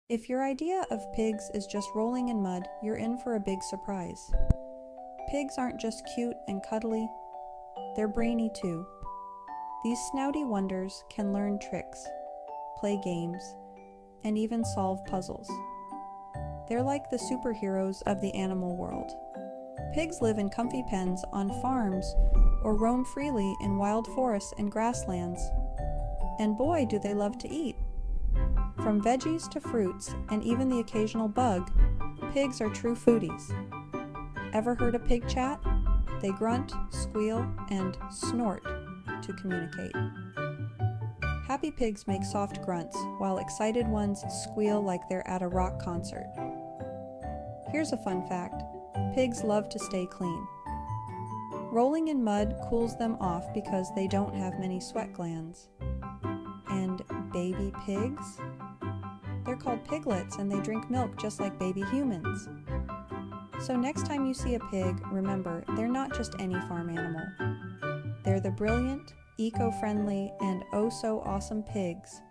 If your idea of pigs is just rolling in mud, you're in for a big surprise. Pigs aren't just cute and cuddly, they're brainy too. These snouty wonders can learn tricks, play games, and even solve puzzles. They're like the superheroes of the animal world. Pigs live in comfy pens on farms or roam freely in wild forests and grasslands. And boy, do they love to eat! From veggies to fruits and even the occasional bug, pigs are true foodies. Ever heard a pig chat? They grunt, squeal, and snort to communicate. Happy pigs make soft grunts, while excited ones squeal like they're at a rock concert. Here's a fun fact: pigs love to stay clean. Rolling in mud cools them off because they don't have many sweat glands. And baby pigs? They're called piglets and they drink milk just like baby humans. So next time you see a pig, remember, they're not just any farm animal. They're the brilliant, eco-friendly, and oh-so-awesome pigs